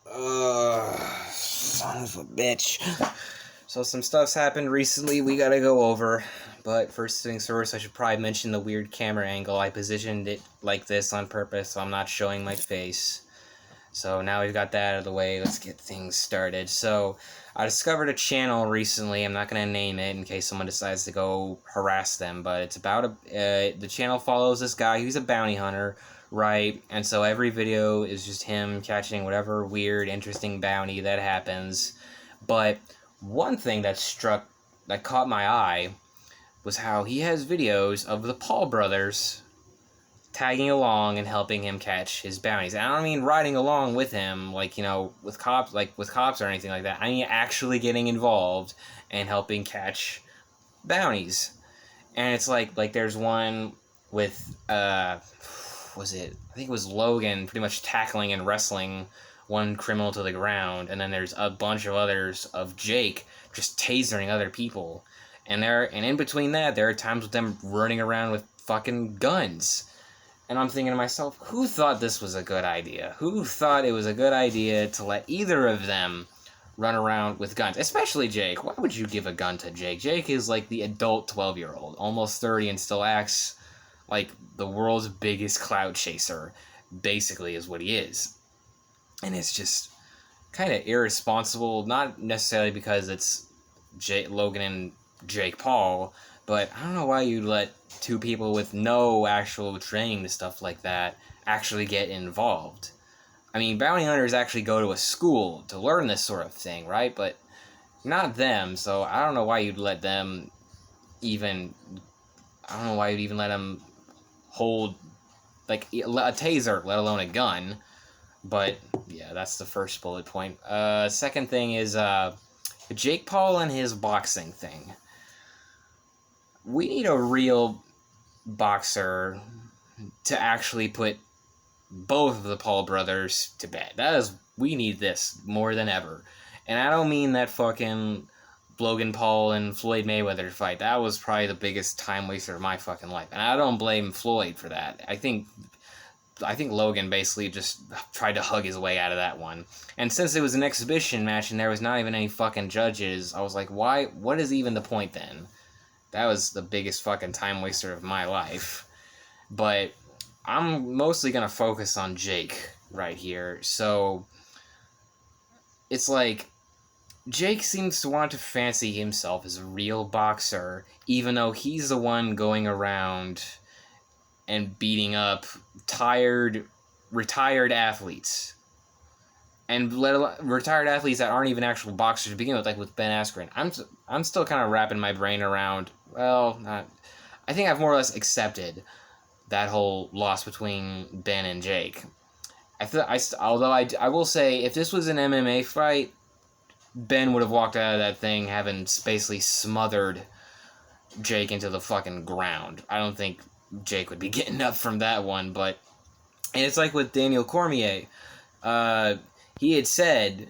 Son of a bitch. So some stuff's happened recently we gotta go over. But first things first, I should probably mention the weird camera angle. I positioned it like this on purpose so I'm not showing my face. So now we've got that out of the way, let's get things started. So I discovered a channel recently. I'm not going to name it in case someone decides to go harass them, but it's about the channel follows this guy who's a bounty hunter, right? And so every video is just him catching whatever weird, interesting bounty that happens. But one thing that caught my eye was how he has videos of the Paul brothers tagging along and helping him catch his bounties. And I don't mean riding along with him, like, with cops or anything like that. I mean actually getting involved and helping catch bounties. And it's like there's one with, I think it was Logan pretty much tackling and wrestling one criminal to the ground. And then there's a bunch of others of Jake just tasering other people. And in between that, there are times with them running around with fucking guns. And I'm thinking to myself, who thought this was a good idea? Who thought it was a good idea to let either of them run around with guns? Especially Jake. Why would you give a gun to Jake? Jake is like the adult 12-year-old, almost 30, and still acts like the world's biggest cloud chaser, basically is what he is. And it's just kind of irresponsible, not necessarily because it's Logan and Jake Paul, but I don't know why you'd let two people with no actual training to stuff like that actually get involved. I mean, bounty hunters actually go to a school to learn this sort of thing, right? But not them, so I don't know why you'd let them even let them hold, like, a taser, let alone a gun. But, yeah, that's the first bullet point. Second thing is, Jake Paul and his boxing thing. We need a real boxer to actually put both of the Paul brothers to bed. We need this more than ever. And I don't mean that fucking Logan Paul and Floyd Mayweather fight. That was probably the biggest time waster of my fucking life. And I don't blame Floyd for that. I think Logan basically just tried to hug his way out of that one. And since it was an exhibition match and there was not even any fucking judges, I was like, why? What is even the point then? That was the biggest fucking time waster of my life. But I'm mostly going to focus on Jake right here. So it's like Jake seems to want to fancy himself as a real boxer, even though he's the one going around and beating up retired athletes. And retired athletes that aren't even actual boxers to begin with, like with Ben Askren. I'm still kind of wrapping my brain around, I think I've more or less accepted that whole loss between Ben and Jake. Although I will say, if this was an MMA fight, Ben would have walked out of that thing having basically smothered Jake into the fucking ground. I don't think Jake would be getting up from that one, and it's like with Daniel Cormier. He had said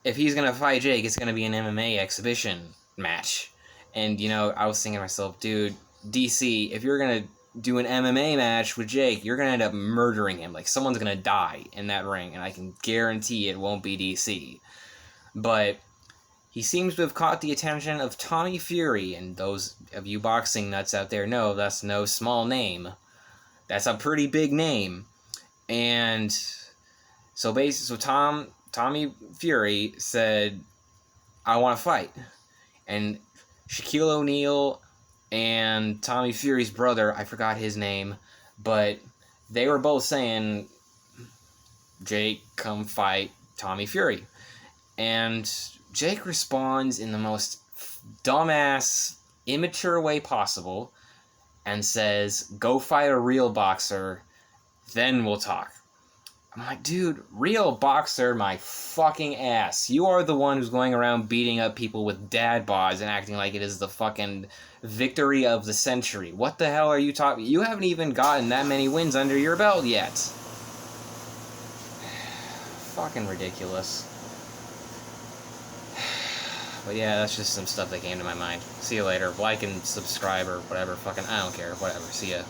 if he's going to fight Jake, it's going to be an MMA exhibition match. And, I was thinking to myself, dude, DC, if you're going to do an MMA match with Jake, you're going to end up murdering him. Like, someone's going to die in that ring, and I can guarantee it won't be DC. But he seems to have caught the attention of Tommy Fury, and those of you boxing nuts out there know that's no small name. That's a pretty big name. And so Tommy Fury said, I want to fight. And Shaquille O'Neal and Tommy Fury's brother, I forgot his name, but they were both saying, Jake, come fight Tommy Fury. And Jake responds in the most dumbass, immature way possible and says, go fight a real boxer, then we'll talk. I'm like, dude, real boxer my fucking ass. You are the one who's going around beating up people with dad bods and acting like it is the fucking victory of the century. What the hell are you talking? You haven't even gotten that many wins under your belt yet. Fucking ridiculous. But yeah, that's just some stuff that came to my mind. See you later. Like and subscribe or whatever. Fucking, I don't care. Whatever. See ya.